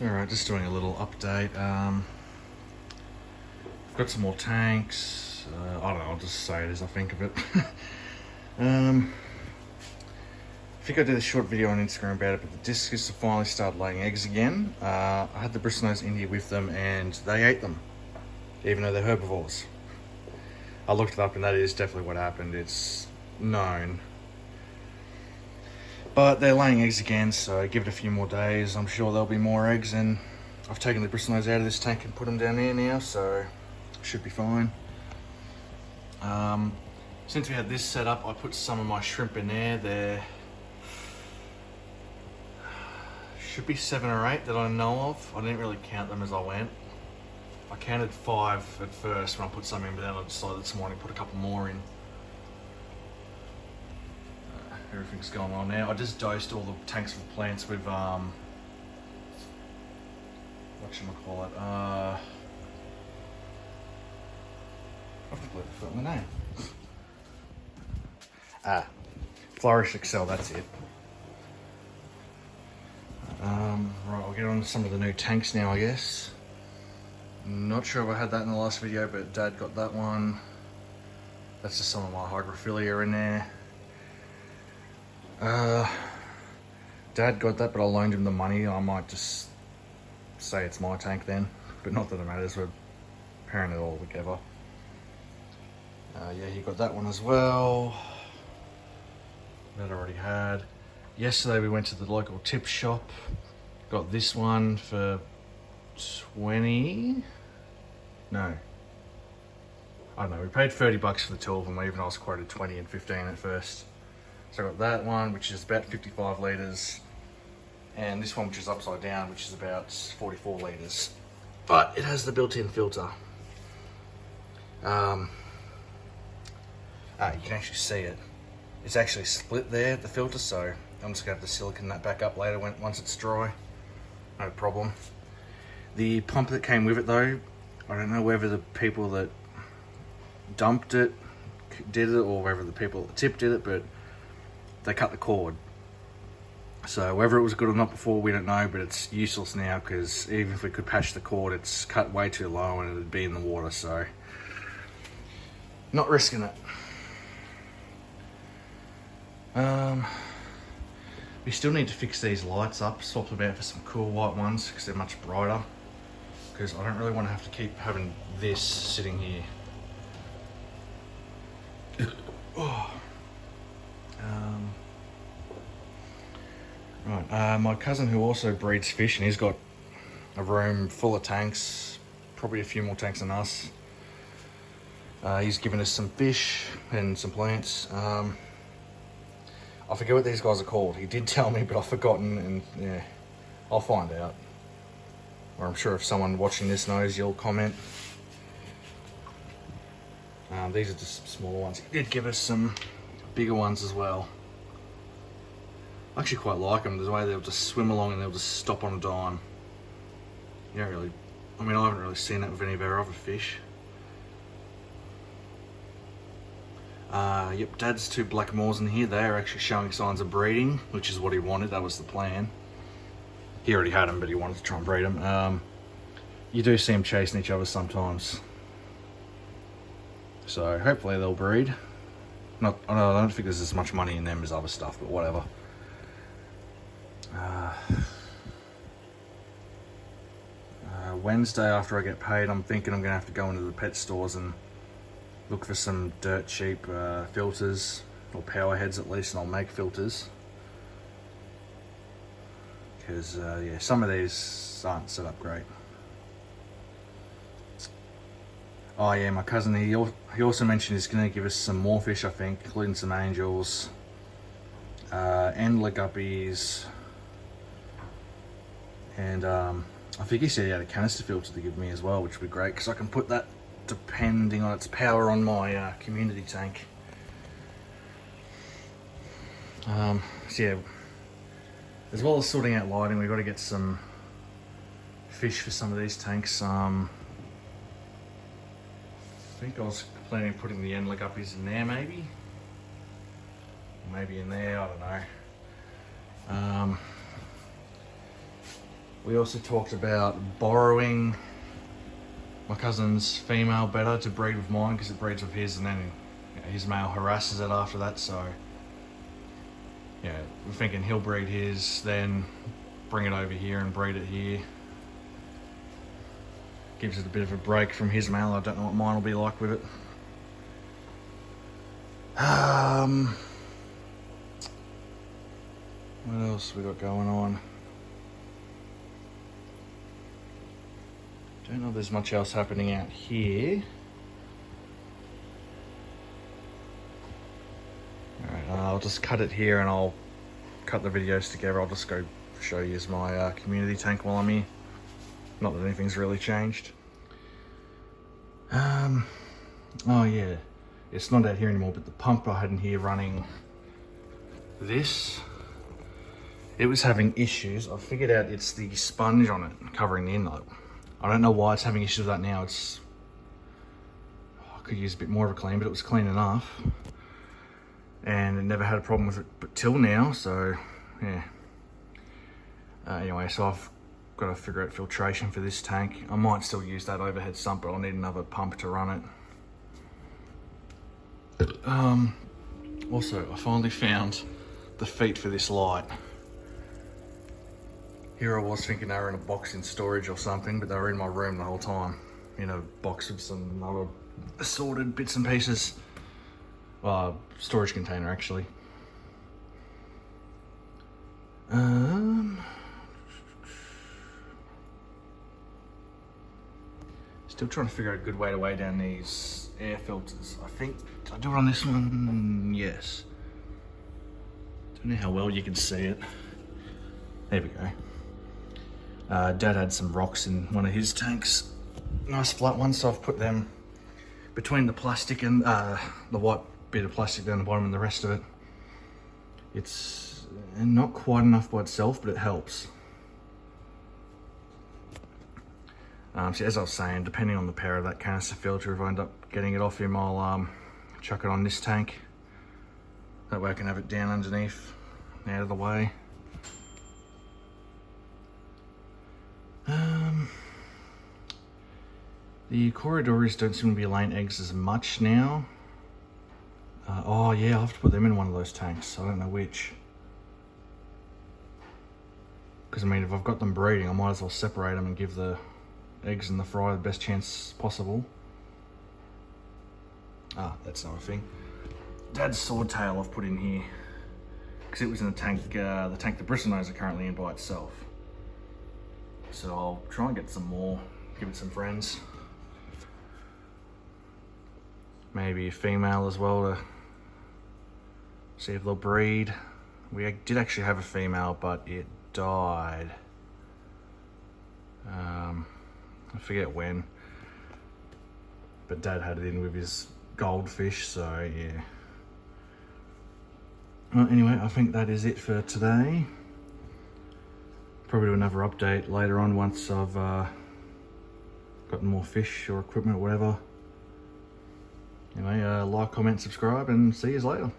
Alright, just doing a little update. I've got some more tanks. I don't know, I'll just say it as I think of it. um, I think I did a short video on Instagram about it, but the discus have finally started laying eggs again. I had the bristlenose in here with them and they ate them, even though they're herbivores. I looked it up and that is definitely what happened. It's known. But they're laying eggs again, so give it a few more days. I'm sure there'll be more eggs, and I've taken the bristlenose out of this tank and put them down there now, so should be fine. Since we had this set up, I put some of my shrimp in there. There should be 7 or 8 that I know of. I didn't really count them as I went. I counted 5 at first when I put some in, but then I decided this morning to put a couple more in. Everything's going on now. I just dosed all the tanks with plants with whatchamacallit, I completely forgot the name. Flourish Excel, that's it. Right, we'll get on to some of the new tanks now, I guess. Not sure if I had that in the last video, but Dad got that one. That's just some of my hygrophilia in there. Dad got that, but I loaned him the money. I might just say it's my tank then, but not that it matters. We're pairing it all together. Yeah, he got that one as well. That I already had. Yesterday we went to the local tip shop. Got this one for 20. No. I don't know. We paid 30 bucks for the 2 of them, even though I was quoted 20 and 15 at first. So I got that one, which is about 55 litres, and this one, which is upside down, which is about 44 litres. But it has the built-in filter. You can actually see it. It's actually split there, the filter, so I'm just going to have to silicone that back up later once it's dry. No problem. The pump that came with it, though, I don't know whether the people that dumped it did it or whether the people at the tip did it, but they cut the cord. So whether it was good or not before, we don't know, but it's useless now because even if we could patch the cord, it's cut way too low and it'd be in the water, so not risking it. We still need to fix these lights up, swap them out for some cool white ones because they're much brighter, because I don't really want to have to keep having this sitting here. Right, my cousin who also breeds fish, and he's got a room full of tanks, probably a few more tanks than us. He's given us some fish and some plants. I forget what these guys are called. He did tell me, but I've forgotten, and yeah, I'll find out. Or I'm sure if someone watching this knows, you'll comment. These are just smaller ones. He did give us some bigger ones as well. I actually quite like them, the way they'll just swim along and they'll just stop on a dime. You don't really, I mean, I haven't really seen that with any of our other fish. Yep, Dad's 2 black moors in here. They are actually showing signs of breeding, which is what he wanted. That was the plan. He already had them, but he wanted to try and breed them. You do see them chasing each other sometimes. So hopefully they'll breed. I don't think there's as much money in them as other stuff, but whatever. Wednesday after I get paid, I'm thinking I'm gonna have to go into the pet stores and look for some dirt cheap filters, or power heads at least, and I'll make filters. Because yeah, some of these aren't set up great. Oh yeah, my cousin, he also mentioned he's going to give us some more fish, I think, including some angels, endler guppies, and I think he said he had a canister filter to give me as well, which would be great, because I can put that, depending on its power, on my community tank. So yeah, as well as sorting out lighting, we've got to get some fish for some of these tanks. I think I was planning on putting the endler guppies in there, maybe in there, I don't know. We also talked about borrowing my cousin's female better to breed with mine because it breeds with his, and then his male harasses it after that. So yeah, we're thinking he'll breed his, then bring it over here and breed it here. Gives it a bit of a break from his male. I don't know what mine will be like with it. What else we got going on? Don't know if there's much else happening out here. Alright, I'll just cut it here and I'll cut the videos together. I'll just go show you my community tank while I'm here. Not that anything's really changed. Oh yeah, it's not out here anymore, but the pump I had in here running this, it was having issues. I figured out it's the sponge on it covering the inlet. I don't know why it's having issues with that now. I could use a bit more of a clean, but it was clean enough. And it never had a problem with it but till now, so yeah. Anyway, so I've got to figure out filtration for this tank. I might still use that overhead sump, but I'll need another pump to run it. Also, I finally found the feet for this light. Here I was thinking they were in a box in storage or something, but they were in my room the whole time. In a box with some other assorted bits and pieces. Storage container actually. Still trying to figure out a good way to weigh down these air filters. I think, did I do it on this one? Yes. Don't know how well you can see it. There we go. Dad had some rocks in one of his tanks. Nice flat ones, so I've put them between the plastic and the white bit of plastic down the bottom and the rest of it. It's not quite enough by itself, but it helps. So as I was saying, depending on the power of that canister filter, if I end up getting it off him, I'll chuck it on this tank. That way I can have it down underneath, out of the way. The corridors don't seem to be laying eggs as much now. Oh yeah, I'll have to put them in one of those tanks. I don't know which. Because I mean, if I've got them breeding, I might as well separate them and give the eggs and the fry the best chance possible. That's another thing. Dad's swordtail I've put in here because it was in the tank the bristlenose are currently in by itself. So I'll try and get some more, give it some friends. Maybe a female as well to see if they'll breed. We did actually have a female, but it died. I forget when. But Dad had it in with his goldfish, so yeah. Well, anyway, I think that is it for today. Probably do another update later on once I've gotten more fish or equipment or whatever. Anyway, like, comment, subscribe, and see you later.